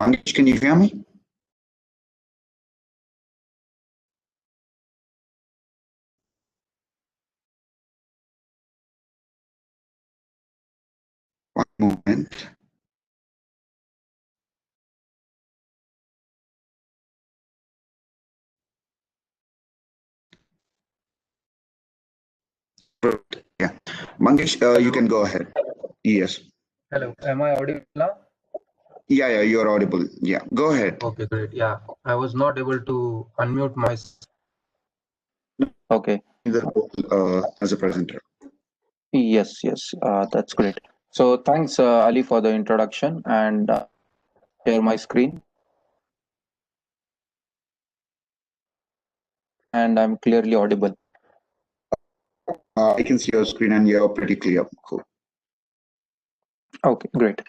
Mangesh, can you hear me? One moment. Yeah. Mangesh, you Hello. can go ahead. Yes. Hello. Am I audible now? Yeah, you're audible. Yeah, go ahead. Okay, great. Yeah, I was not able to unmute myself. Okay. The as a presenter. Yes. That's great. So thanks, Ali, for the introduction and share my screen. And I'm clearly audible. I can see your screen and you're pretty clear. Cool. Okay, great.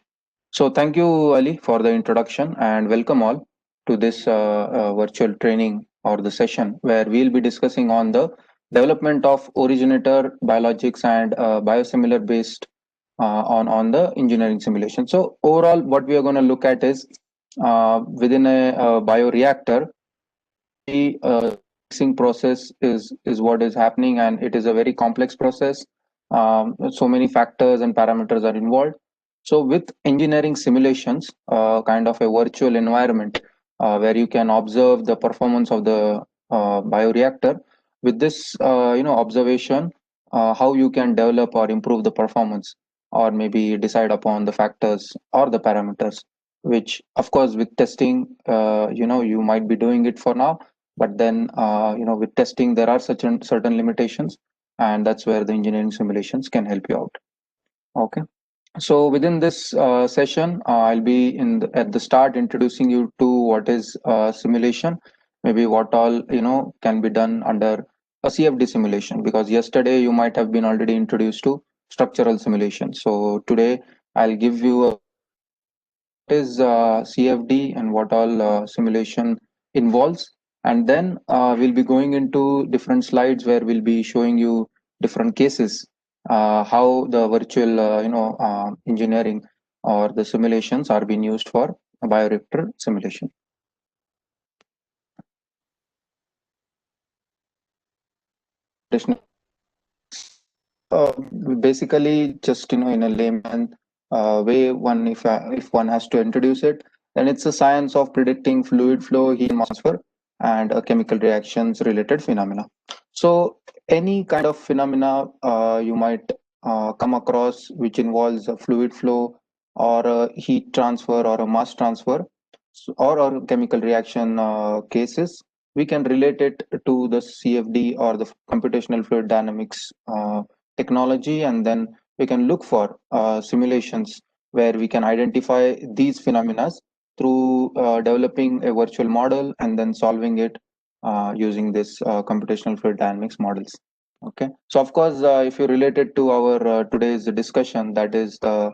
So thank you, Ali, for the introduction and welcome all to this virtual training or the session where we'll be discussing on the development of originator, biologics, and biosimilar based on the engineering simulation. So overall, what we are going to look at is within a bioreactor, the mixing process is what is happening, and it is a very complex process. So many factors and parameters are involved. So with engineering simulations, kind of a virtual environment where you can observe the performance of the bioreactor. With this, observation, how you can develop or improve the performance, or maybe decide upon the factors or the parameters. Which, of course, with testing, you might be doing it for now, but then with testing there are certain limitations, and that's where the engineering simulations can help you out. Okay, so within this session, I'll be at the start introducing you to what is simulation, maybe what all can be done under a CFD simulation, because yesterday you might have been already introduced to structural simulation. So today I'll give you a is CFD and what all simulation involves. And then we'll be going into different slides where we'll be showing you different cases, how the virtual, engineering or the simulations are being used for a bioreactor simulation. Uh, Basically, just in a layman way, if one has to introduce it, then it's a science of predicting fluid flow, heat mass transfer, and chemical reactions related phenomena. So any kind of phenomena you might come across which involves a fluid flow or a heat transfer or a mass transfer, or chemical reaction cases, we can relate it to the CFD or the computational fluid dynamics technology, and then we can look for simulations where we can identify these phenomena through developing a virtual model and then solving it using this computational fluid dynamics models. Okay, so of course, if you relate it to our today's discussion, that is the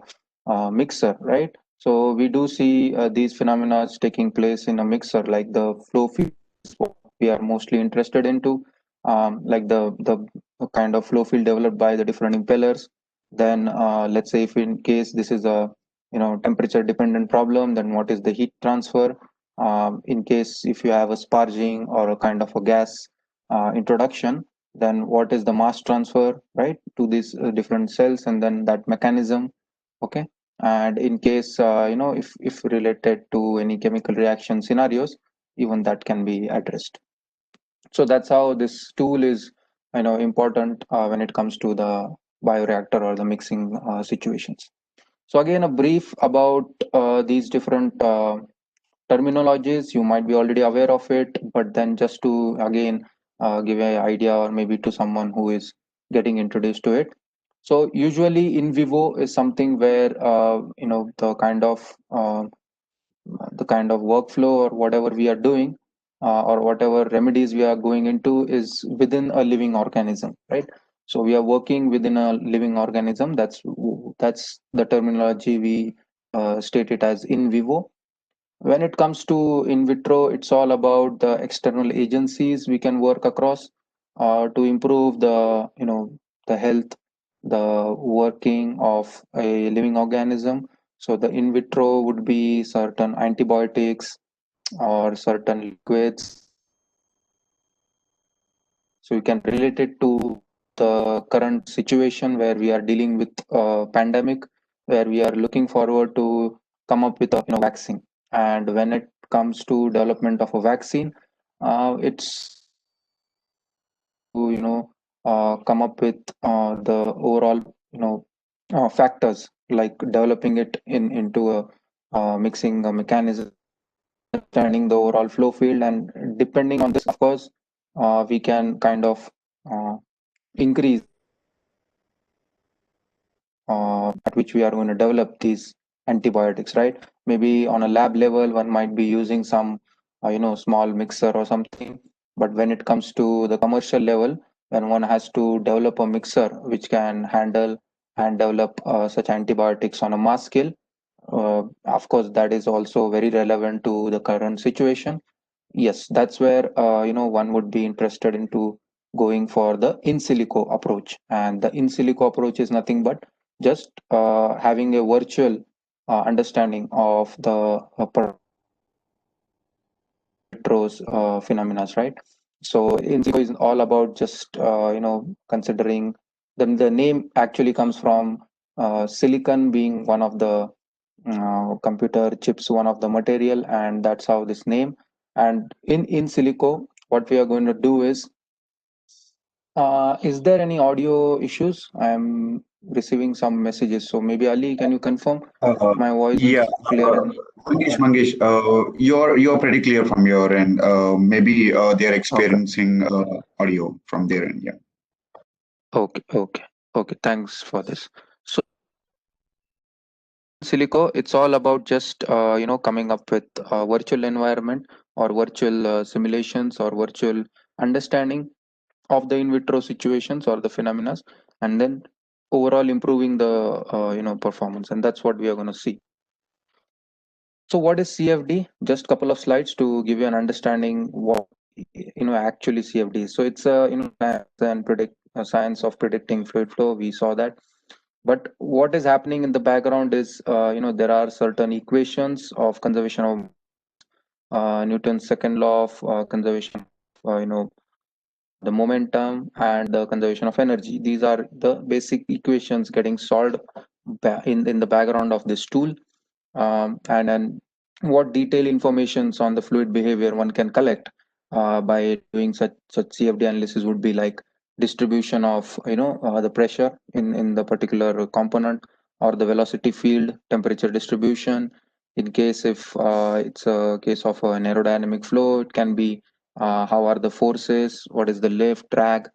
mixer, right? So we do see these phenomena taking place in a mixer, like the flow field is what we are mostly interested into, like the kind of flow field developed by the different impellers. Then let's say if in case this is a temperature dependent problem, then what is the heat transfer? In case if you have a sparging or a kind of a gas introduction, then what is the mass transfer, right, to these different cells, and then that mechanism. Okay, and in case if related to any chemical reaction scenarios, even that can be addressed. So that's how this tool is important when it comes to the bioreactor or the mixing situations. So again, a brief about these different terminologies. You might be already aware of it, but then just to again give an idea, or maybe to someone who is getting introduced to it. So usually in vivo is something where the kind of workflow or whatever we are doing, or whatever remedies we are going into, is within a living organism, right? So we are working within a living organism. That's the terminology we state it as in vivo. When it comes to in vitro, it's all about the external agencies we can work across to improve the health, the working of a living organism. So the in vitro would be certain antibiotics or certain liquids. So you can relate it to the current situation where we are dealing with a pandemic, where we are looking forward to come up with a vaccine. And when it comes to development of a vaccine, it's to come up with the overall factors like developing it into a mixing a mechanism, understanding the overall flow field, and depending on this, of course, we can kind of increase at which we are going to develop these antibiotics, right? Maybe on a lab level, one might be using some, small mixer or something. But when it comes to the commercial level, when one has to develop a mixer which can handle and develop such antibiotics on a mass scale, of course, that is also very relevant to the current situation. Yes, that's where one would be interested into going for the in silico approach. And the in silico approach is nothing but just having a virtual understanding of the retros phenomena, right? So in silico is all about just considering the name actually comes from silicon being one of the computer chips, one of the material, and that's how this name. And in silico, what we are going to do is there any audio issues? I'm receiving some messages, so maybe Ali, can you confirm Uh, my voice yeah, is clear? And Mangesh, you're pretty clear from your end. Maybe they're okay, experiencing audio from their end. Yeah. okay, okay, okay. Thanks for this. So Silico, it's all about just coming up with a virtual environment or virtual simulations or virtual understanding of the in vitro situations or the phenomena, and then overall improving the performance. And that's what we are going to see. So what is CFD? Just couple of slides to give you an understanding what actually CFD is. So it's a a science of predicting fluid flow. We saw that. But what is happening in the background is there are certain equations of conservation of Newton's second law of conservation, the momentum and the conservation of energy. These are the basic equations getting solved in the background of this tool. And then what detailed informations on the fluid behavior one can collect by doing such CFD analysis would be like distribution of the pressure in the particular component, or the velocity field, temperature distribution. In case if it's a case of an aerodynamic flow, it can be how are the forces, what is the lift, drag.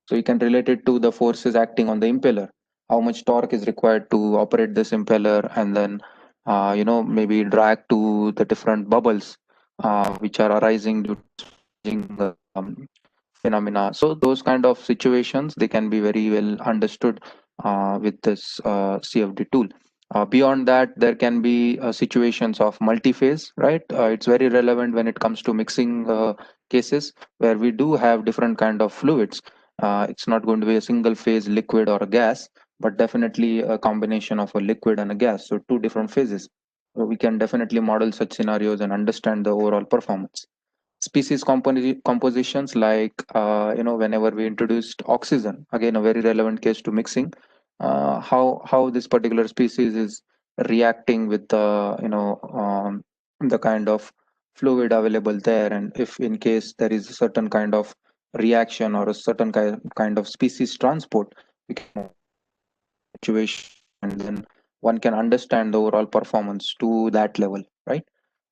So you can relate it to the forces acting on the impeller, how much torque is required to operate this impeller, and then maybe drag to the different bubbles which are arising due to phenomena. So those kind of situations, they can be very well understood with this CFD tool. Beyond that, there can be situations of multi-phase, right? It's very relevant when it comes to mixing cases where we do have different kind of fluids. It's not going to be a single phase liquid or a gas, but definitely a combination of a liquid and a gas. So two different phases. So we can definitely model such scenarios and understand the overall performance. Species compositions, like whenever we introduced oxygen, again a very relevant case to mixing, how this particular species is reacting with the kind of fluid available there, and if in case there is a certain kind of reaction or a certain kind of species transport, we can situation, and then one can understand the overall performance to that level, right?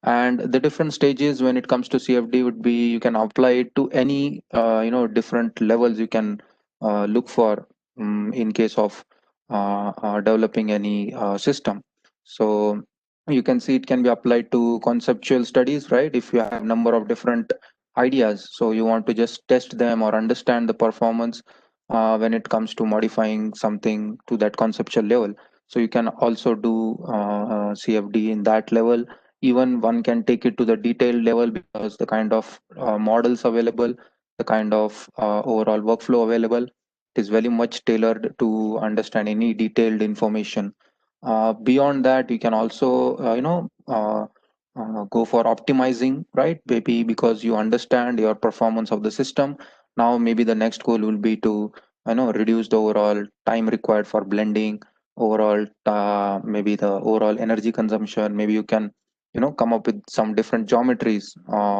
And the different stages when it comes to CFD would be, you can apply it to any different levels you can look for, in case of developing any system. So you can see it can be applied to conceptual studies, right? If you have number of different ideas, so you want to just test them or understand the performance when it comes to modifying something to that conceptual level. So you can also do CFD in that level. Even one can take it to the detailed level, because the kind of models available, the kind of overall workflow available, it is very much tailored to understand any detailed information Beyond that, you can also, go for optimizing, right? Maybe because you understand your performance of the system. Now, maybe the next goal will be to, reduce the overall time required for blending, overall, maybe the overall energy consumption. Maybe you can, come up with some different geometries,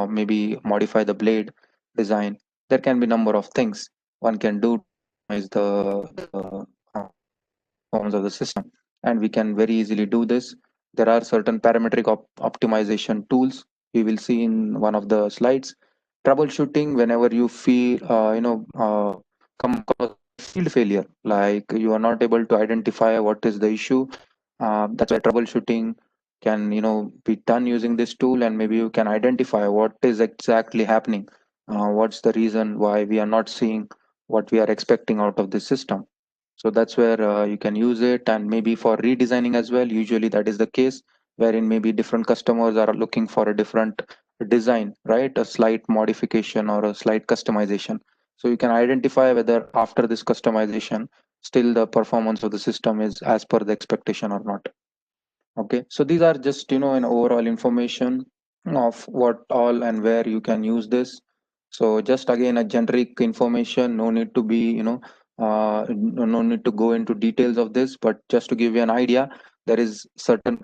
maybe modify the blade design. There can be number of things one can do to optimize the performance of the system, and we can very easily do this. There are certain parametric optimization tools we will see in one of the slides. Troubleshooting whenever you feel, come across field failure, like you are not able to identify what is the issue. That's why troubleshooting can, be done using this tool, and maybe you can identify what is exactly happening. What's the reason why we are not seeing what we are expecting out of this system? So that's where you can use it, and maybe for redesigning as well. Usually that is the case, wherein maybe different customers are looking for a different design, right? A slight modification or a slight customization. So you can identify whether after this customization, still the performance of the system is as per the expectation or not. Okay, so these are just, an overall information of what all and where you can use this. So just again a generic information, no need to be, no need to go into details of this, but just to give you an idea, there is certain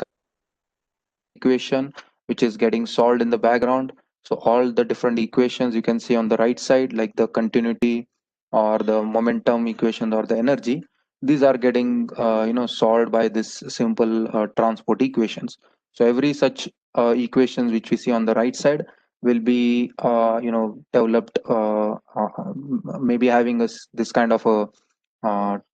equation which is getting solved in the background. So all the different equations you can see on the right side, like the continuity or the momentum equation or the energy, these are getting, solved by this simple transport equations. So every such equations which we see on the right side will be, developed, maybe having this kind of a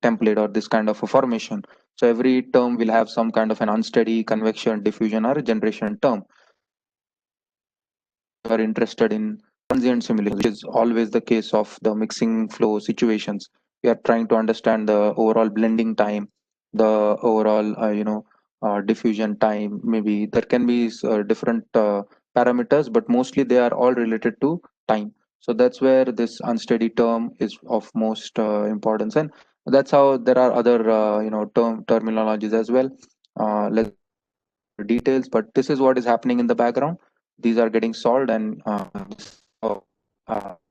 template or this kind of a formation. So every term will have some kind of an unsteady convection, diffusion, or generation term. If you are interested in transient simulation, which is always the case of the mixing flow situations, we are trying to understand the overall blending time, the overall, diffusion time. Maybe there can be different parameters, but mostly they are all related to time. So that's where this unsteady term is of most importance, and that's how there are other, terminologies as well. Let's not go into the details, but this is what is happening in the background. These are getting solved, and this is how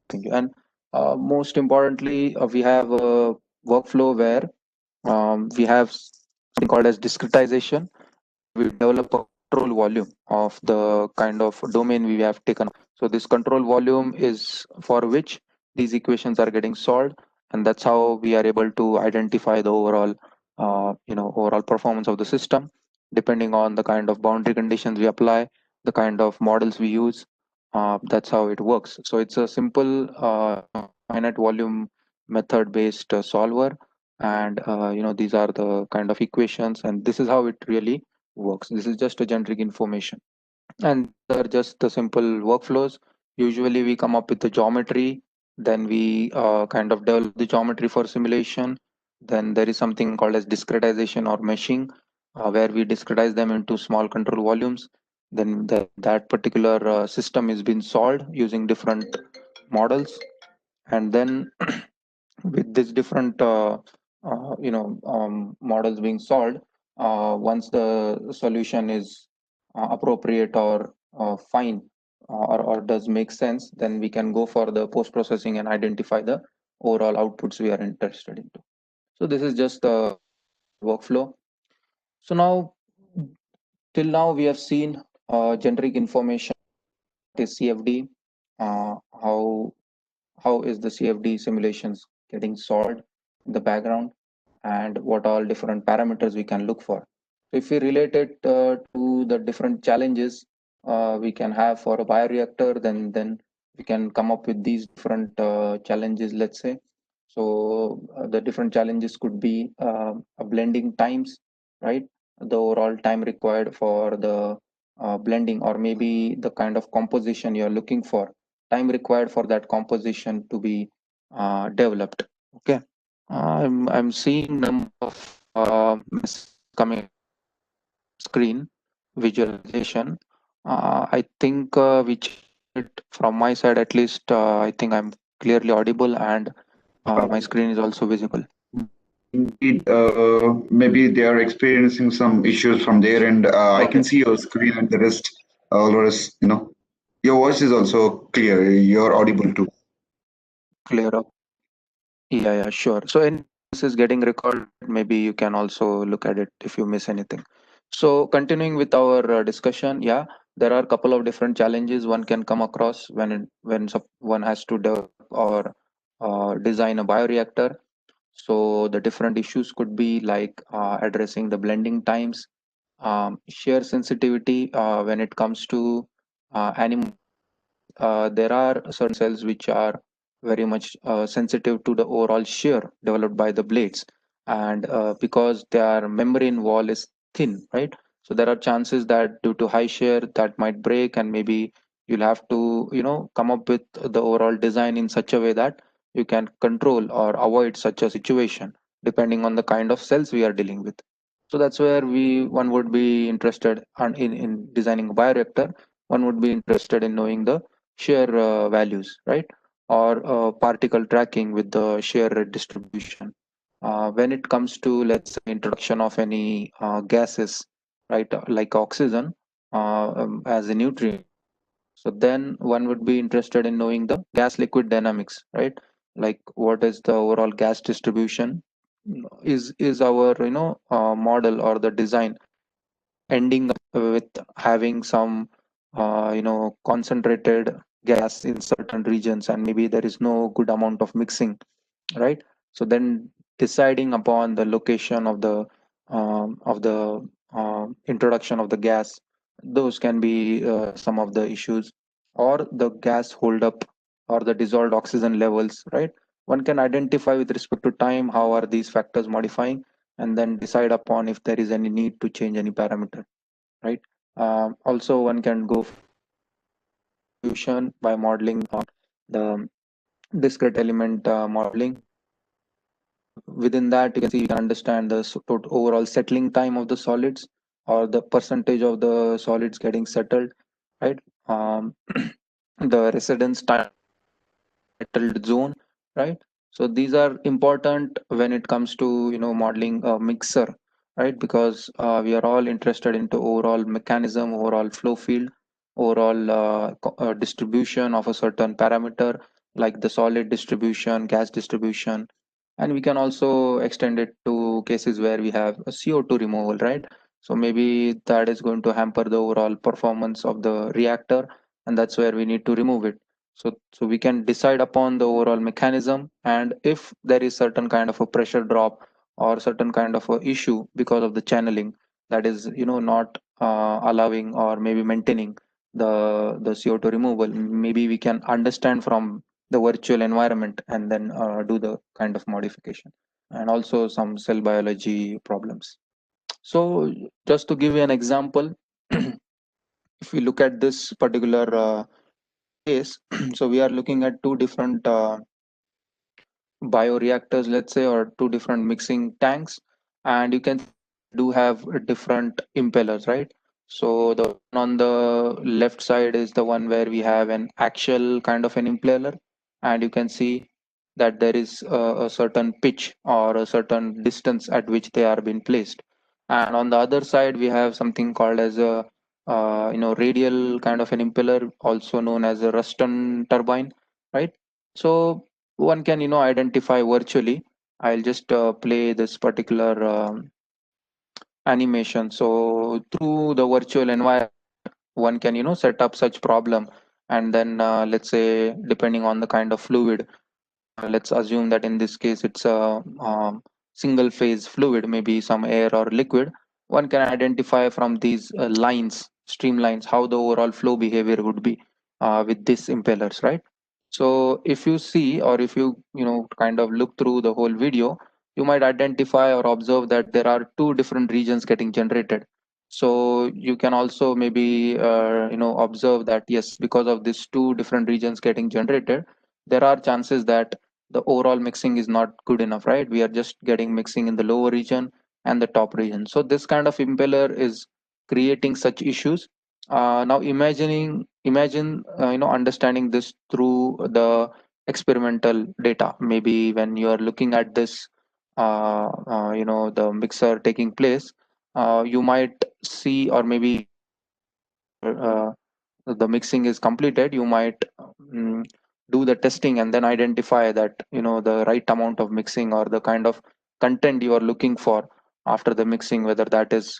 thank you. And most importantly, we have a workflow where we have something called as discretization, where we develop a control volume of the kind of domain we have taken. So this control volume is for which these equations are getting solved, and that's how we are able to identify the overall, overall performance of the system, depending on the kind of boundary conditions we apply, the kind of models we use. That's how it works. So it's a simple, finite volume method based solver, and these are the kind of equations, and this is how it really works. This is just a generic information, and these are just the simple workflows. Usually we come up with the geometry, then we kind of develop the geometry for simulation. Then there is something called as discretization or meshing, where we discretize them into small control volumes. Then that particular system is being solved using different models, and then with this different, models being solved, once the solution is appropriate or fine, or does make sense, then we can go for the post processing and identify the overall outputs we are interested into. So this is just the overall workflow. So now, till now we have seen generic information, what is CFD, how is the CFD simulations getting solved in the background, and what all different parameters we can look for. So if we relate it to the different challenges we can have for a bioreactor, then we can come up with these different challenges, let's say. So the different challenges could be blending times, right? The overall time required for the blending, or maybe the kind of composition you're looking for, time required for that composition to be developed. Okay, I'm seeing number of messages coming across on the screen visualization. I think we checked it from my side at least. I think I'm clearly audible, and my screen is also visible. Indeed, maybe they are experiencing some issues from there, and I can Okay, see your screen and the rest. Always, your voice is also clear. You're audible too. clear up. Yeah, yeah, sure. So anyways, this is getting recorded. Maybe you can also look at it if you miss anything. So continuing with our discussion, yeah, there are a couple of different challenges one can come across one has to develop or design a bioreactor. So the different issues could be like addressing the blending times, shear sensitivity when it comes to animal cells. There are certain cells which are very much sensitive to the overall shear developed by the blades, and because their membrane wall is thin, right? So there are chances that due to high shear that might break, and maybe you'll have to, come up with the overall design in such a way that you can control or avoid such a situation depending on the kind of cells we are dealing with. So that's where one would be interested in designing a bioreactor. One would be interested in knowing the shear values, right? Or particle tracking with the shear distribution. When it comes to, let's say, introduction of any gases, right, like oxygen as a nutrient. So then one would be interested in knowing the gas liquid dynamics, right? Like what is the overall gas distribution? Is our model or the design ending up with having some concentrated gas in certain regions, and maybe there is no good amount of mixing, right? So then deciding upon the location of the introduction of the gas, those can be some of the issues, or the gas holdup or the dissolved oxygen levels, right? One can identify with respect to time how are these factors modifying, and then decide upon if there is any need to change any parameter, right? Also, one can go for distribution by modeling the discrete element modeling. Within that, you can see we can understand the overall settling time of the solids, or the percentage of the solids getting settled, right? The residence time settled zone, right? So these are important when it comes to modeling a mixer, right? Because we are all interested into overall mechanism, overall flow field, overall distribution of a certain parameter, like the solid distribution, gas distribution, and we can also extend it to cases where we have a CO2 removal, right? So maybe that is going to hamper the overall performance of the reactor, and that's where we need to remove it. So we can decide upon the overall mechanism, and if there is certain kind of a pressure drop or certain kind of a issue because of the channeling that is not allowing or maybe maintaining the CO2 removal, maybe we can understand from the virtual environment and then do the kind of modification, and also some cell biology problems. So just to give you an example, if we look at this particular case, so we are looking at two different bioreactors, let's say, or two different mixing tanks, and you can see they do have different impellers, right? So the one on the left side is the one where we have an actual kind of an impeller, and you can see that there is a certain pitch or a certain distance at which they are being placed. And on the other side, we have something called as a radial kind of an impeller, also known as a Ruston turbine, right? So one can identify virtually. I'll just play this particular animation. So through the virtual environment, one can set up such problem, and then let's say depending on the kind of fluid, let's assume that in this case it's a single phase fluid, maybe some air or liquid. One can identify from these lines, streamlines, how the overall flow behavior would be with these impellers, right? So if you see, or if you kind of look through the whole video, you might identify or observe that there are two different regions getting generated. So you can also maybe observe that yes, because of these two different regions getting generated, there are chances that the overall mixing is not good enough, right? We are just getting mixing in the lower region and the top region. So this kind of impeller is creating such issues. Now imagine understanding this through the experimental data. Maybe when you are looking at this the mixer taking place, you might see, or maybe after the mixing is completed, you might mm, do the testing and then identify that the right amount of mixing or the kind of content you are looking for after the mixing, whether that is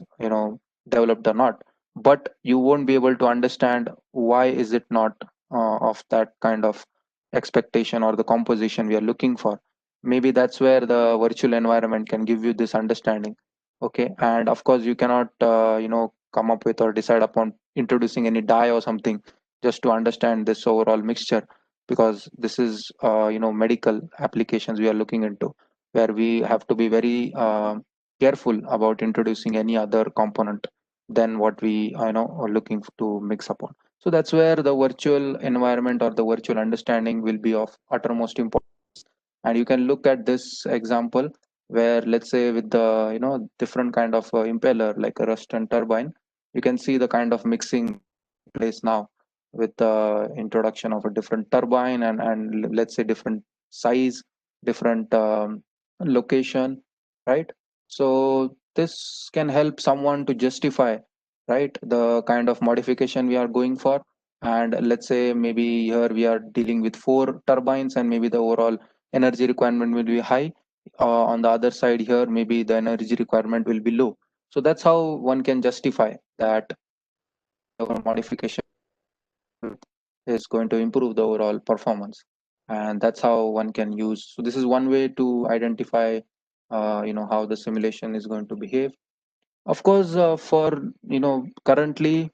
developed or not. But you won't be able to understand why is it not of that kind of expectation or the composition we are looking for. Maybe that's where the virtual environment can give you this understanding. Okay, and of course you cannot come up with or decide upon introducing any dye or something just to understand this overall mixture, because this is medical applications we are looking into, where we have to be very careful about introducing any other component than what we are looking to mix upon. So that's where the virtual environment or the virtual understanding will be of uttermost importance. And you can look at this example where, let's say, with the different kind of impeller like a rust and turbine, you can see the kind of mixing which is taking place now with the introduction of a different turbine, and let's say different size, different location, right? So this can help someone to justify, right, the kind of modification we are going for. And let's say maybe here we are dealing with four turbines, and maybe the overall energy requirement will be high. On the other side here, maybe the energy requirement will be low. So that's how one can justify that whatever modification is going to improve the overall performance. And that's how one can use. So this is one way to identify, how the simulation is going to behave. Of course, for currently,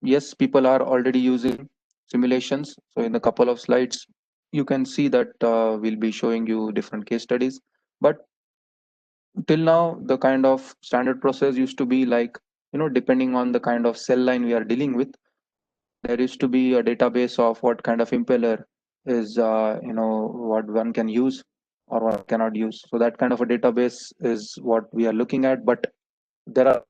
yes, people are already using simulations. So in a couple of slides, you can see that we'll be showing you different case studies. But till now, the kind of standard process used to be like, depending on the kind of cell line we are dealing with, there used to be a database of what kind of impeller is, what one can use or what cannot use. So that kind of a database is what we are looking at. But there are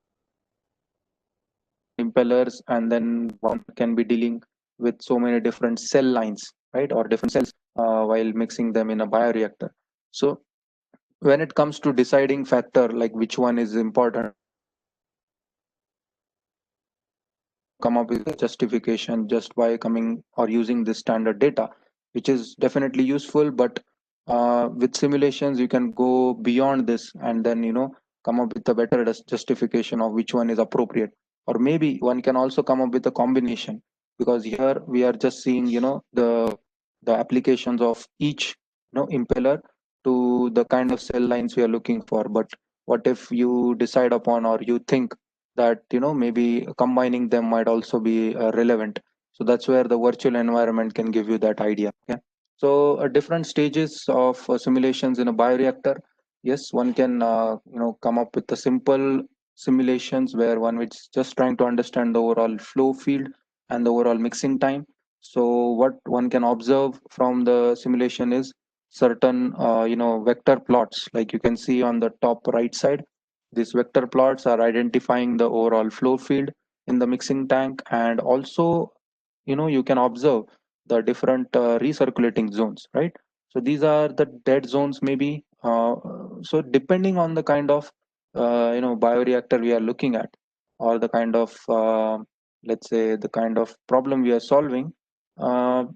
impellers, and then one can be dealing with so many different cell lines, right, or different cells while mixing them in a bioreactor. So when it comes to deciding factor like which one is important, come up with a justification just by coming or using this standard data, which is definitely useful. But with simulations, you can go beyond this and then come up with a better justification of which one is appropriate. Or maybe one can also come up with a combination, because here we are just seeing the applications of each impeller to the kind of cell lines we are looking for. But what if you decide upon, or you think that maybe combining them might also be relevant? So that's where the virtual environment can give you that idea. Okay, so different stages of simulations in a bioreactor. Yes, one can come up with the simple simulations where one is just trying to understand the overall flow field and the overall mixing time. So what one can observe from the simulation is certain vector plots, like you can see on the top right side. These vector plots are identifying the overall flow field in the mixing tank, and also you can observe the different recirculating zones, right? So these are the dead zones maybe. So depending on the kind of bioreactor we are looking at, or the kind of let's say the kind of problem we are solving,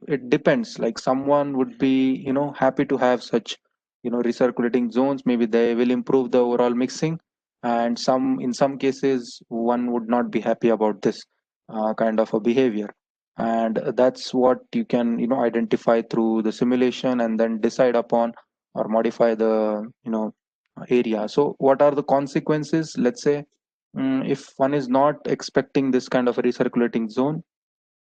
it depends. Like someone would be happy to have such recirculating zones, maybe they will improve the overall mixing. And in some cases one would not be happy about this kind of a behavior. And that's what you can identify through the simulation and then decide upon or modify the area. So what are the consequences? Let's say, if one is not expecting this kind of a recirculating zone,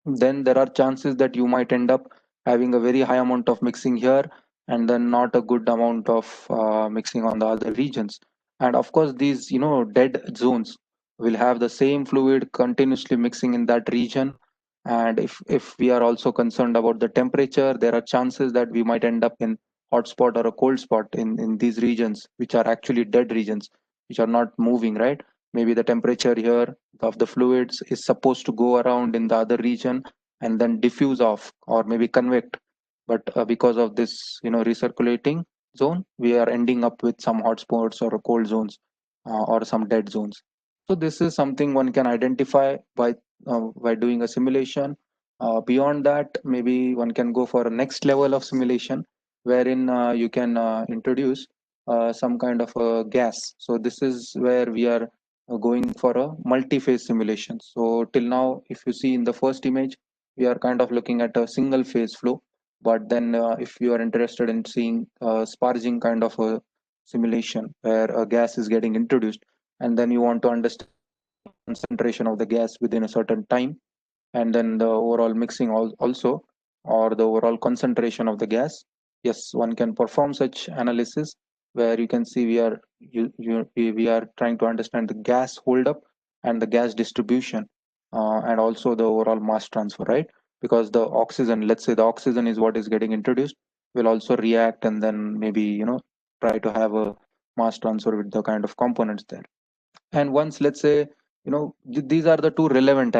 then there are chances that you might end up having a very high amount of mixing here, and then not a good amount of mixing on the other regions. And of course, these dead zones will have the same fluid continuously mixing in that region. And if we are also concerned about the temperature, there are chances that we might end up in hot spot or a cold spot in these regions, which are actually dead regions, which are not moving, right? Maybe the temperature here of the fluids is supposed to go around in the other region and then diffuse off or maybe convect. But because of this recirculating, zone, we are ending up with some hotspots or cold zones or some dead zones. So this is something one can identify by doing a simulation. Beyond that, maybe one can go for a next level of simulation, wherein you can introduce some kind of a gas. So this is where we are going for a multi-phase simulation. So till now, if you see in the first image, we are kind of looking at a single phase flow. But then, if you are interested in seeing sparging kind of a simulation where a gas is getting introduced, and then you want to understand concentration of the gas within a certain time, and then the overall mixing also, or the overall concentration of the gas. Yes, one can perform such analysis where you can see we are trying to understand the gas holdup and the gas distribution, and also the overall mass transfer, right? Because the oxygen, let's say the oxygen is what is getting introduced, will also react and then maybe try to have a mass transfer with the kind of components there. And once, let's say, these are the two relevant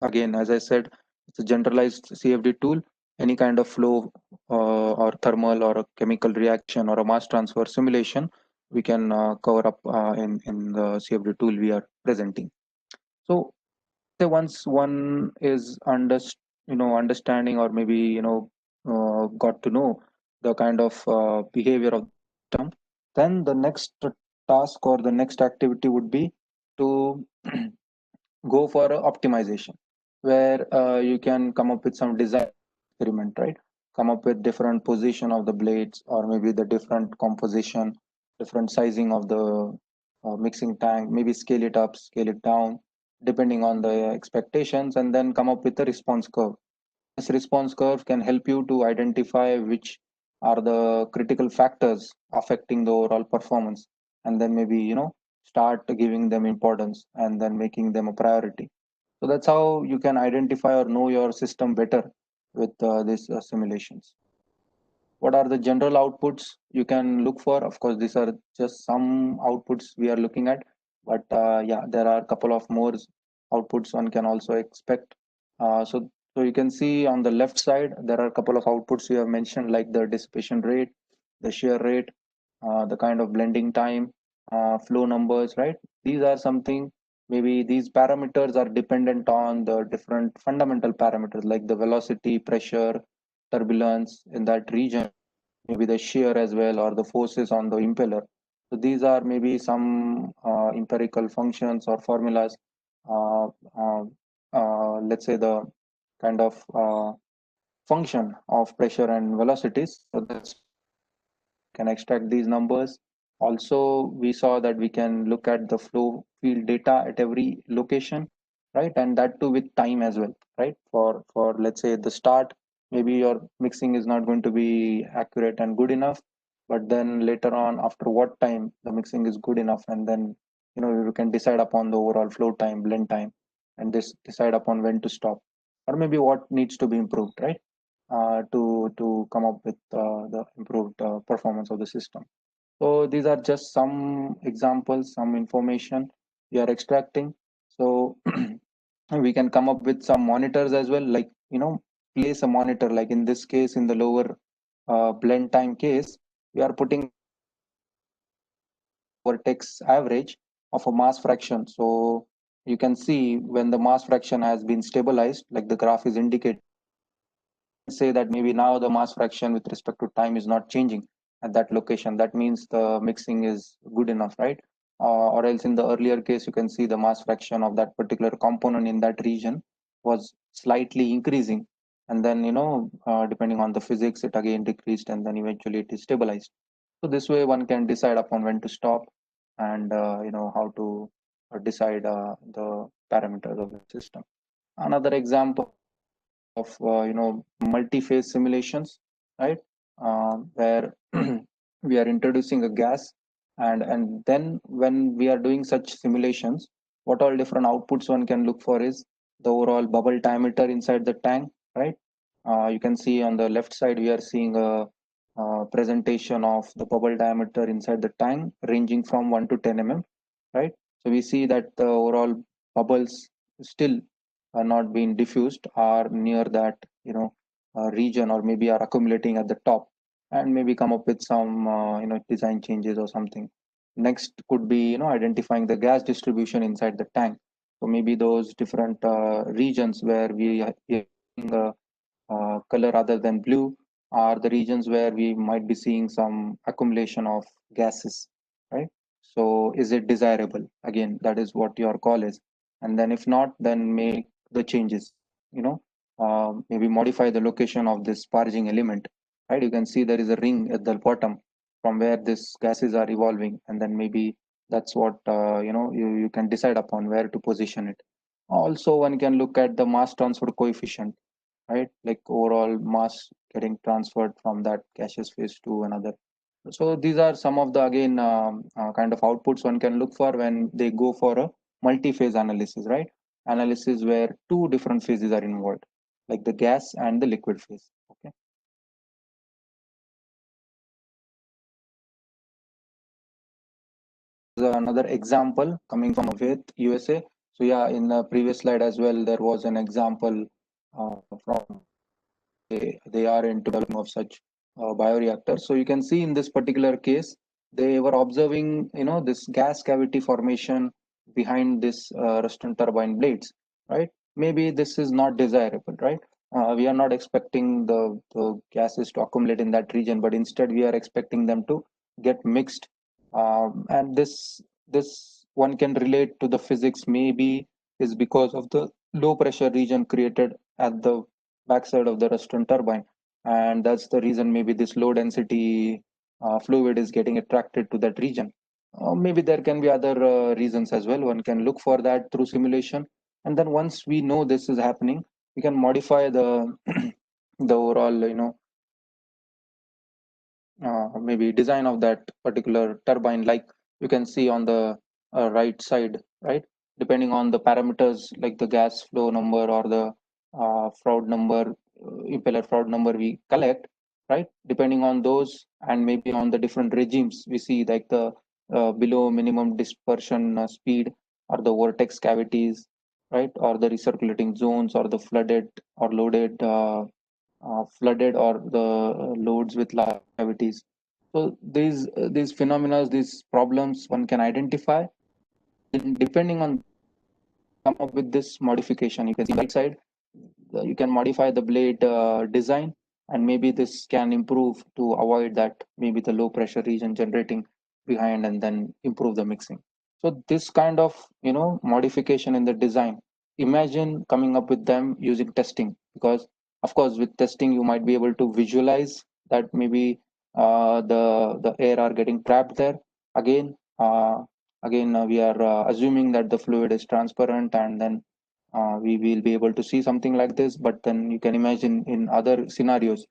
again, as I said, it's a generalized CFD tool. Any kind of flow or thermal or a chemical reaction or a mass transfer simulation, we can cover up in the CFD tool we are presenting. So say once one is understanding, or maybe got to know the kind of behavior of the system, then the next task or the next activity would be to go for a optimization, where you can come up with some design experiment, right? Come up with different position of the blades, or maybe the different composition, different sizing of the mixing tank, maybe scale it up, scale it down, depending on the expectations, and then come up with a response curve. This response curve can help you to identify which are the critical factors affecting the overall performance, and then maybe start giving them importance and then making them a priority. So that's how you can identify or know your system better with these simulations. What are the general outputs you can look for? Of course, these are just some outputs we are looking at, but yeah, there are a couple of more outputs one can also expect. So you can see on the left side, there are a couple of outputs you have mentioned, like the dissipation rate, the shear rate, the kind of blending time, flow numbers, right? These are something, maybe these parameters are dependent on the different fundamental parameters like the velocity, pressure, turbulence in that region, maybe the shear as well, or the forces on the impeller. So these are maybe some empirical functions or formulas. Uh, uh, let's say the kind of function of pressure and velocities. So that's can extract these numbers. Also, we saw that we can look at the flow field data at every location, right? And that too with time as well, right? For let's say the start, maybe your mixing is not going to be accurate and good enough, but then later on, after what time the mixing is good enough, and then you can decide upon the overall flow time, blend time, and this decide upon when to stop, or maybe what needs to be improved, right? To come up with the improved performance of the system. So these are just some examples, some information we are extracting. So we can come up with some monitors as well, like place a monitor. Like in this case, in the lower blend time case, we are putting vertex average of a mass fraction. So you can see when the mass fraction has been stabilized, like the graph is indicating, say that maybe now the mass fraction with respect to time is not changing at that location. That means the mixing is good enough, right? Or else in the earlier case, you can see the mass fraction of that particular component in that region was slightly increasing. And then, depending on the physics, it again decreased, and then eventually it is stabilized. So this way one can decide upon when to stop, and, how to decide the parameters of the system. Another example of multi-phase simulations, right? Where we are introducing a gas, and then when we are doing such simulations, what all different outputs one can look for is the overall bubble diameter inside the tank, right? You can see on the left side we are seeing a presentation of the bubble diameter inside the tank ranging from 1 to 10 mm, right? So we see that the overall bubbles still are not being diffused, are near that region, or maybe are accumulating at the top. and maybe come up with some design changes or something. Next could be identifying the gas distribution inside the tank. So maybe those different regions where we are seeing a color other than blue are the regions where we might be seeing some accumulation of gases, right? So is it desirable? Again, that is what your call is. And then if not, then make the changes, you know, maybe modify the location of this sparging element, right? You can see there is a ring at the bottom from where these gases are evolving, and then maybe that's what you can decide upon where to position it. Also, one can look at the mass transfer coefficient, right? Like overall mass getting transferred from that gaseous phase to another. So these are some of the again kind of outputs one can look for when they go for a multi-phase analysis, right? Analysis where two different phases are involved, like the gas and the liquid phase. Okay. Another example coming from with USA. So yeah, in the previous slide as well, there was an example from they are into development of such bioreactors. So you can see in this particular case, they were observing, this gas cavity formation behind this piston turbine blades, right? Maybe this is not desirable, right? We are not expecting the gases to accumulate in that region, but instead we are expecting them to get mixed. And this one can relate to the physics, maybe is because of the low pressure region created at the backside of the Ruston turbine. And that's the reason maybe this low density fluid is getting attracted to that region. Maybe there can be other reasons as well. One can look for that through simulation. And then once we know this is happening, we can modify the the overall, maybe design of that particular turbine, like you can see on the right side, right? Depending on the parameters like the gas flow number or the Froude number, impeller Froude number we collect, right? Depending on those and maybe on the different regimes, we see like the below minimum dispersion speed or the vortex cavities, right? Or the recirculating zones or the flooded or loaded flooded or the loads with large cavities. So these phenomena, these problems, one can identify. And depending on come up with this modification, you can see right side, you can modify the blade design, and maybe this can improve to avoid that maybe the low pressure region generating behind, and then improve the mixing. So this kind of modification in the design, imagine coming up with them using testing, because of course with testing you might be able to visualize that maybe the air are getting trapped there. Again, we are assuming that the fluid is transparent, and then we will be able to see something like this. But then you can imagine in other scenarios,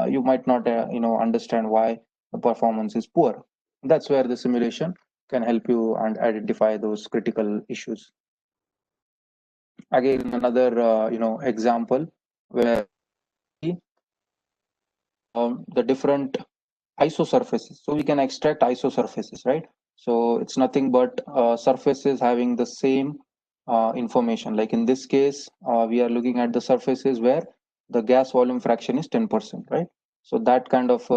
you might not understand why the performance is poor. That's where the simulation can help you and identify those critical issues. Again, another example where the different isosurfaces. So we can extract isosurfaces, right? So it's nothing but surfaces having the same information. Like in this case, we are looking at the surfaces where the gas volume fraction is 10%, right? So that kind of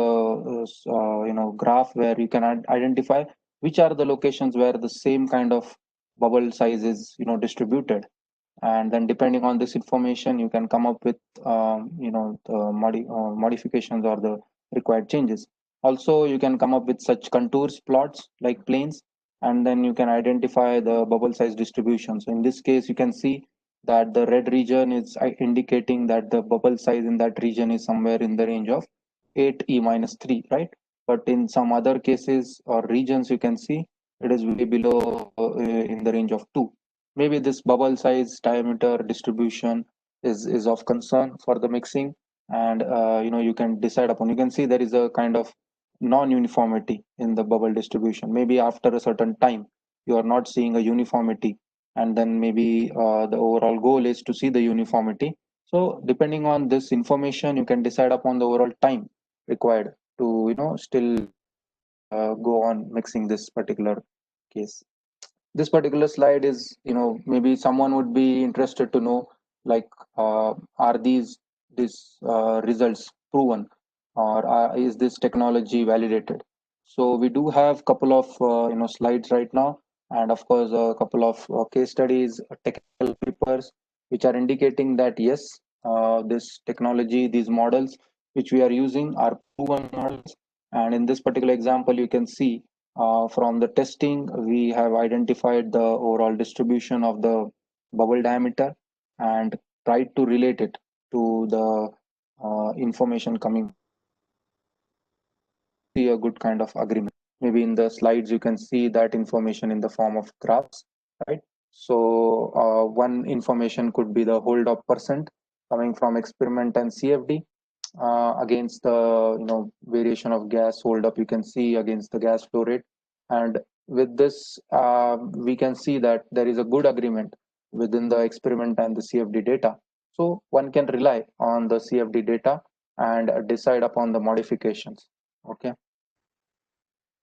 graph where you can identify which are the locations where the same kind of bubble size is distributed, and then depending on this information you can come up with the modifications or the required changes. Also, you can come up with such contours plots like planes, and then you can identify the bubble size distribution. So in this case you can see that the red region is indicating that the bubble size in that region is somewhere in the range of 8e minus 3, right? But in some other cases or regions you can see it is way below in the range of 2. Maybe this bubble size diameter distribution is of concern for the mixing, and you can decide upon. You can see there is a kind of non-uniformity in the bubble distribution. Maybe after a certain time you are not seeing a uniformity, and then maybe the overall goal is to see the uniformity. So depending on this information you can decide upon the overall time required to still go on mixing this particular case. This particular slide is, maybe someone would be interested to know, like, are these results proven? or is this technology validated? So we do have couple of slides right now, and of course a couple of case studies, technical papers, which are indicating that yes, this technology, these models which we are using are proven models. And in this particular example, you can see from the testing, we have identified the overall distribution of the bubble diameter and tried to relate it to the information coming see a good kind of agreement. Maybe in the slides, you can see that information in the form of graphs, right? So one information could be the hold up percent coming from experiment and CFD against the variation of gas hold up. You can see against the gas flow rate, and with this, we can see that there is a good agreement within the experiment and the CFD data. So one can rely on the CFD data and decide upon the modifications. Okay.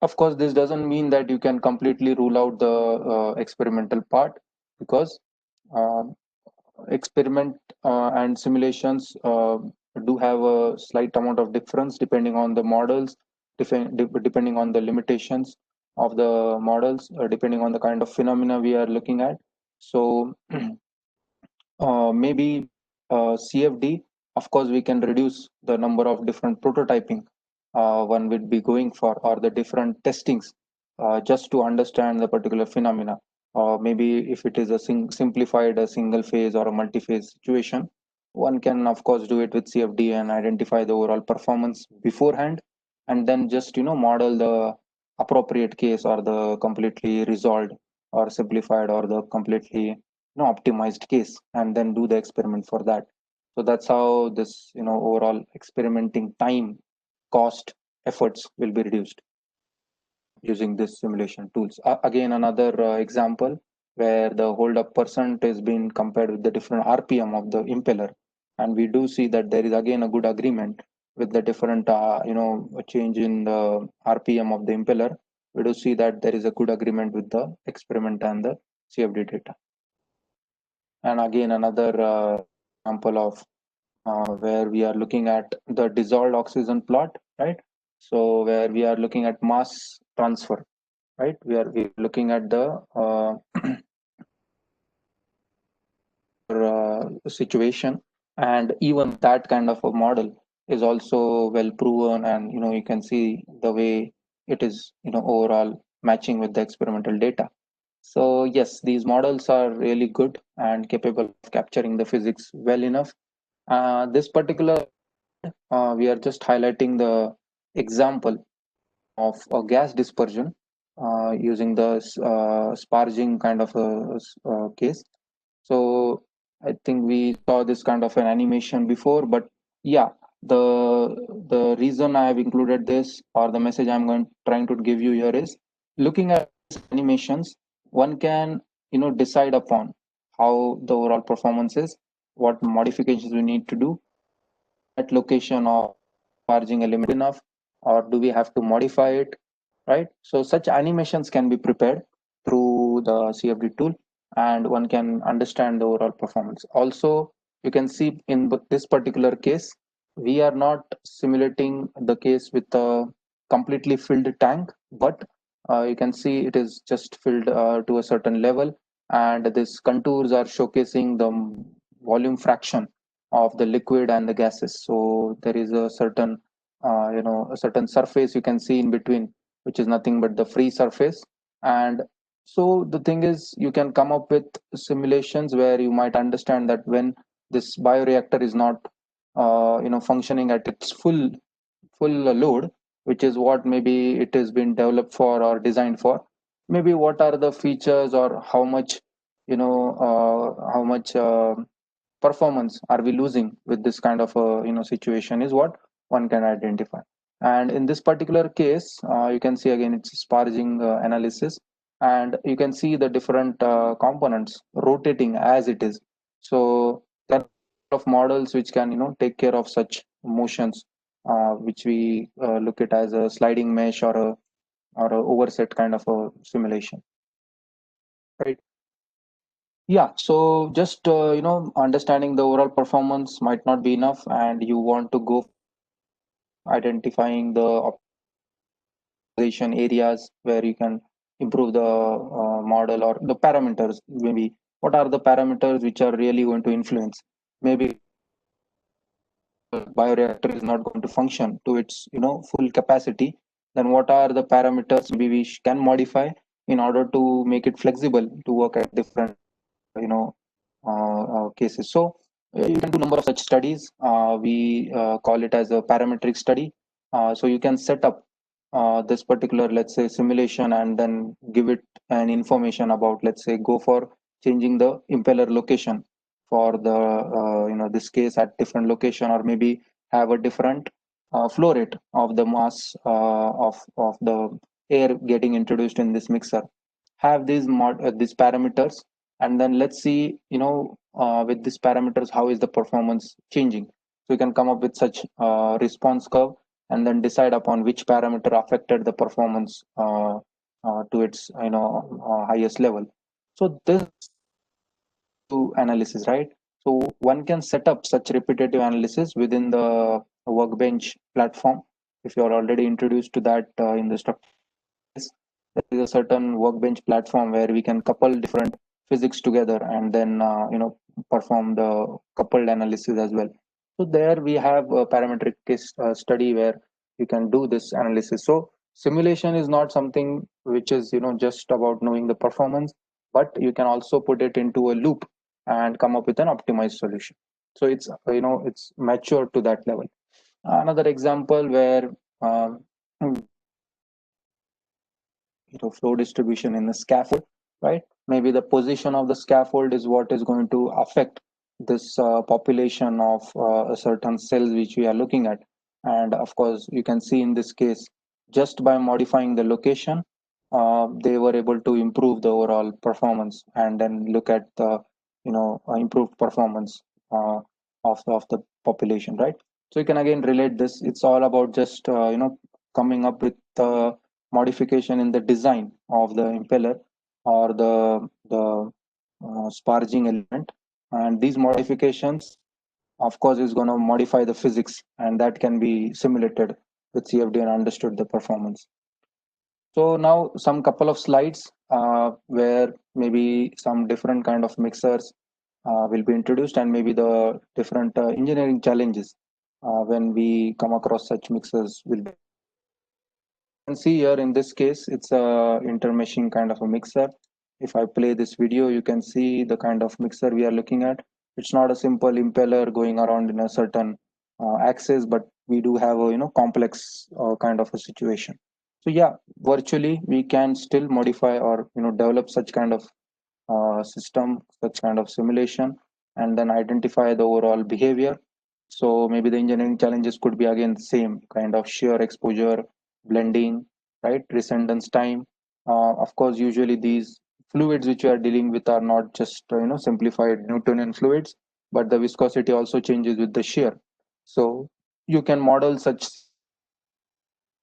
Of course, this doesn't mean that you can completely rule out the experimental part, because uh, experiment and simulations do have a slight amount of difference depending on the models, depending on the limitations of the models, depending on the kind of phenomena we are looking at. So maybe CFD, of course, we can reduce the number of different prototyping one would be going for, or the different testings, just to understand the particular phenomena. Or maybe if it is a simplified a single phase or a multi-phase situation, one can of course do it with CFD and identify the overall performance beforehand, and then just model the appropriate case or the completely resolved or simplified or the completely optimized case, and then do the experiment for that. So that's how this overall experimenting time, cost, efforts will be reduced using this simulation tools. Again, another example where the hold up percent is being compared with the different RPM of the impeller, and we do see that there is again a good agreement with the different change in the RPM of the impeller. We do see that there is a good agreement with the experiment and the CFD data. And again, another example of where we are looking at the dissolved oxygen plot, right? So where we are looking at mass transfer, right? We are looking at the situation, and even that kind of a model is also well proven, and you can see the way it is overall matching with the experimental data. So yes, these models are really good and capable of capturing the physics well enough. This particular, we are just highlighting the example of a gas dispersion using the sparging kind of a case. So I think we saw this kind of an animation before, but yeah, the reason I have included this, or the message I'm going trying to give you here, is looking at animations, one can decide upon how the overall performance is, what modifications we need to do at location, or charging element enough, or do we have to modify it, right? So such animations can be prepared through the CFD tool, and one can understand the overall performance. Also, you can see in this particular case, we are not simulating the case with a completely filled tank, but you can see it is just filled to a certain level, and these contours are showcasing the volume fraction of the liquid and the gases. So there is a certain a certain surface you can see in between, which is nothing but the free surface. And so the thing is, you can come up with simulations where you might understand that when this bioreactor is not functioning at its full load, which is what maybe it has been developed for or designed for, maybe what are the features, or how much how much performance are we losing with this kind of a situation, is what one can identify. And in this particular case, you can see again it's sparging analysis, and you can see the different components rotating as it is. So there are a lot of models which can take care of such motions, which we look at as a sliding mesh, or a overset kind of a simulation, right? Yeah, so just understanding the overall performance might not be enough, and you want to go. identifying the optimization areas where you can improve the model or the parameters. Maybe what are the parameters which are really going to influence? Maybe bioreactor is not going to function to its full capacity, then what are the parameters maybe we can modify in order to make it flexible to work at different cases. So you can do number of such studies. We call it as a parametric study. So you can set up this particular, let's say, simulation, and then give it an information about, let's say, go for changing the impeller location for the this case at different location, or maybe have a different flow rate of the mass of the air getting introduced in this mixer. Have these parameters, and then let's see, with these parameters, how is the performance changing. So you can come up with such response curve, and then decide upon which parameter affected the performance to its highest level. So this to analysis, right? So one can set up such repetitive analysis within the workbench platform. If you are already introduced to that in the structure, there is a certain workbench platform where we can couple different physics together, and then perform the coupled analysis as well. So there we have a parametric case study where you can do this analysis. So simulation is not something which is just about knowing the performance, but you can also put it into a loop and come up with an optimized solution. So it's it's mature to that level. Another example where um, flow distribution in the scaffold, right? Maybe the position of the scaffold is what is going to affect this population of a certain cells which we are looking at. And of course, you can see in this case, just by modifying the location, they were able to improve the overall performance, and then look at the improved performance of the population, right? So you can again relate this. It's all about just coming up with modification in the design of the impeller or the sparging element, and these modifications of course is going to modify the physics, and that can be simulated with CFD and understood the performance. So now some couple of slides where maybe some different kind of mixers will be introduced, and maybe the different engineering challenges when we come across such mixers will be. Can see here in this case, it's a intermeshing kind of a mixer. If I play this video, you can see the kind of mixer we are looking at. It's not a simple impeller going around in a certain axis, but we do have a complex kind of a situation. So yeah, virtually we can still modify or develop such kind of system, such kind of simulation, and then identify the overall behavior. So maybe the engineering challenges could be again the same kind of shear exposure, blending, right? Resonance time. Of course, usually these fluids which we are dealing with are not just simplified Newtonian fluids, but the viscosity also changes with the shear. So you can model such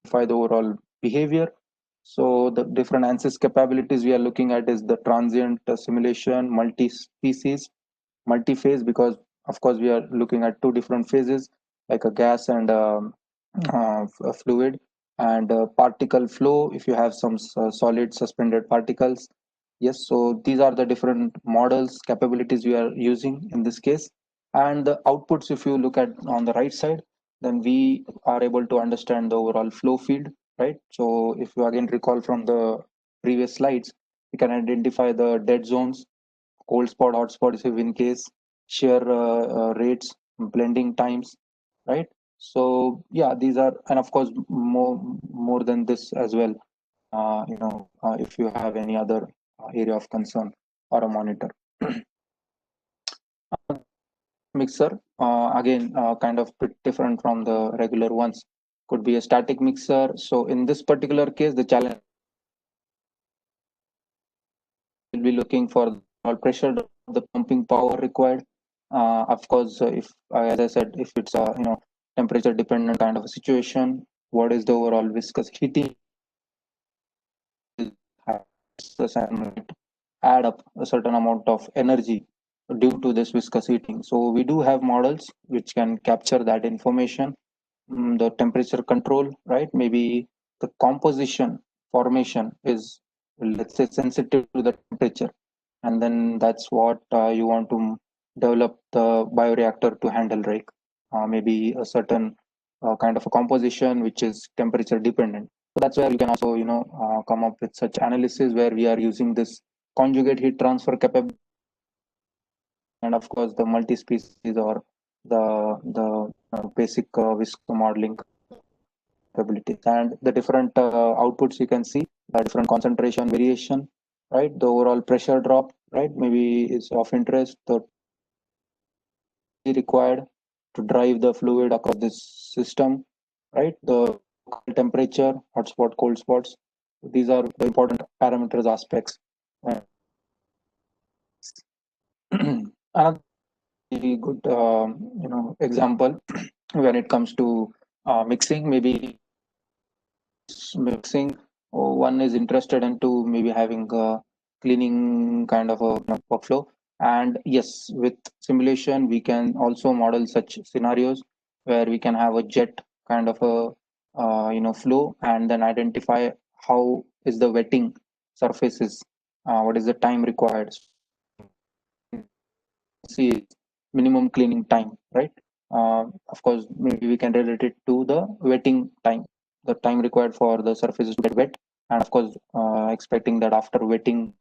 identify the overall behavior. So the different ANSYS capabilities we are looking at is the transient simulation, multi-species, multi-phase, because of course we are looking at two different phases, like a gas and a fluid, and particle flow if you have some solid suspended particles. Yes, so these are the different models capabilities we are using in this case. And the outputs, if you look at on the right side, then we are able to understand the overall flow field, right? So if you again recall from the previous slides, we can identify the dead zones, cold spot, hot spot, if in case, shear rates, blending times, right? So yeah, these are, and of course more than this as well. If you have any other area of concern or a monitor. Mixer, again, kind of bit different from the regular ones. Could be a static mixer. So in this particular case, the challenge will be looking for the overall pressure, the pumping power required. Of course, if as I said, if it's a temperature dependent kind of a situation, what is the overall viscous heating? And might add up a certain amount of energy due to this viscous heating. So we do have models which can capture that information, the temperature control, right? Maybe the composition formation is, let's say, sensitive to the temperature, and then that's what you want to develop the bioreactor to handle, right? Maybe a certain kind of a composition which is temperature dependent. So that's where you can also, come up with such analysis where we are using this conjugate heat transfer capability, and of course the multi-species or the basic visco modeling capabilities, and the different outputs you can see, different concentration variation, right? The overall pressure drop, right? Maybe is of interest. The required to drive the fluid across this system, right? The temperature, hotspot, cold spots. These are the important parameters aspects. Another very good, example when it comes to mixing, maybe mixing, one is interested into maybe having a cleaning kind of a workflow. And yes, with simulation we can also model such scenarios where we can have a jet kind of a flow, and then identify how is the wetting surfaces, what is the time required. See, minimum cleaning time, right? Of course, maybe we can relate it to the wetting time, the time required for the surfaces to get wet, and of course, expecting that after wetting,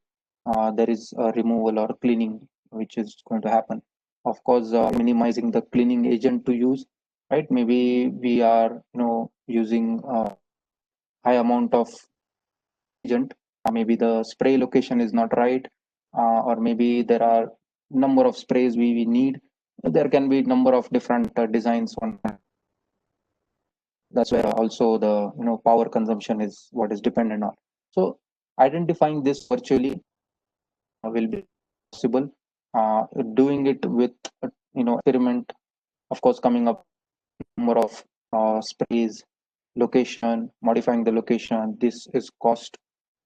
there is a removal or cleaning which is going to happen. Of course, minimizing the cleaning agent to use, right? Maybe we are, using high amount of agent. Maybe the spray location is not right, or maybe there are number of sprays we need. There can be number of different designs. That's where also the power consumption is what is dependent on. So identifying this virtually will be possible. Doing it with experiment, of course, coming up number of sprays, location, modifying the location. This is cost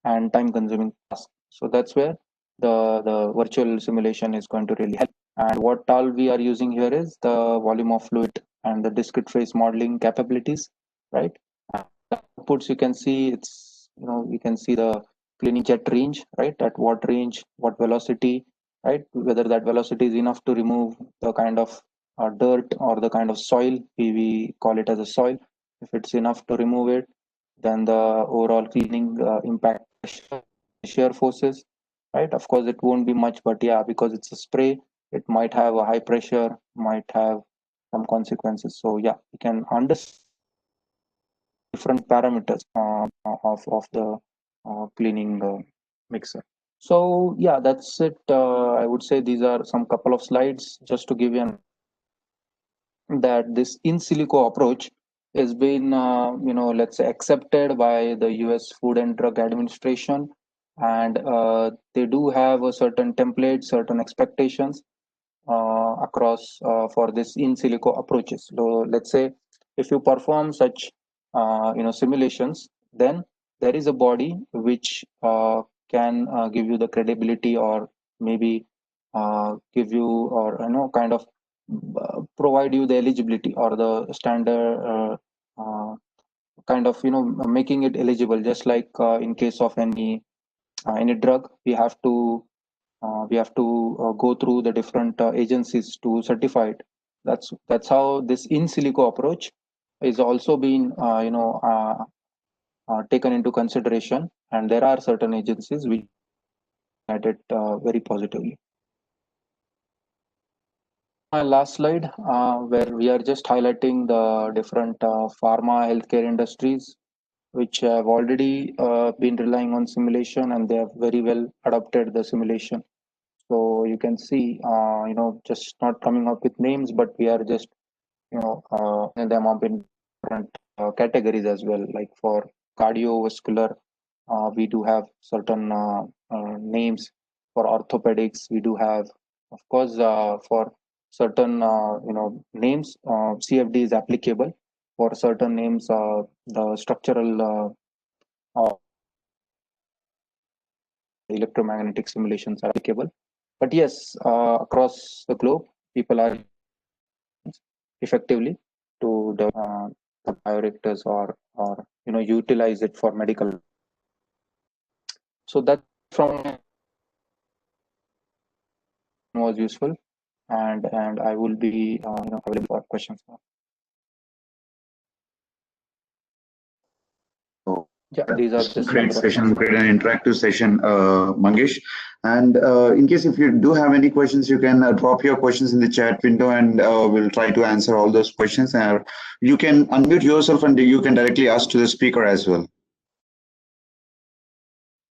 and time consuming task. So that's where the virtual simulation is going to really help. And what all we are using here is the volume of fluid and the discrete phase modeling capabilities, right? And the outputs you can see, it's, you can see the cleaning jet range, right? At what range, what velocity, right? Whether that velocity is enough to remove the kind of dirt or the kind of soil, we call it as a soil. If it's enough to remove it, then the overall cleaning impact shear forces, right? Of course, it won't be much, but yeah, because it's a spray, it might have a high pressure, might have some consequences. So yeah, you can understand different parameters of the cleaning mixer. So yeah, that's it. I would say these are some couple of slides just to give you an that this in silico approach has been, let's say, accepted by the US Food and Drug Administration, and they do have a certain template, certain expectations across for this in silico approaches. So let's say if you perform such simulations, then there is a body which can give you the credibility, or maybe give you, or kind of provide you the eligibility or the standard, kind of making it eligible, just like in case of any drug, we have to go through the different agencies to certify it. That's how this in silico approach is also being taken into consideration, and there are certain agencies which at it very positively. My last slide, where we are just highlighting the different pharma healthcare industries which have already been relying on simulation, and they have very well adopted the simulation. So you can see, just not coming up with names, but we are just, them up in different categories as well. Like for cardiovascular, we do have certain names. For orthopedics, we do have, of course, for certain, names, CFD is applicable. For certain names, the structural electromagnetic simulations are applicable. But yes, across the globe, people are effectively to develop bioreactors or utilize it for medical. So that from was useful, and I will be available for questions now. So Yeah, that these are was a just great number of session, questions. great and interactive session, Mangesh. And in case if you do have any questions, you can drop your questions in the chat window, and we'll try to answer all those questions. You can unmute yourself, and you can directly ask to the speaker as well.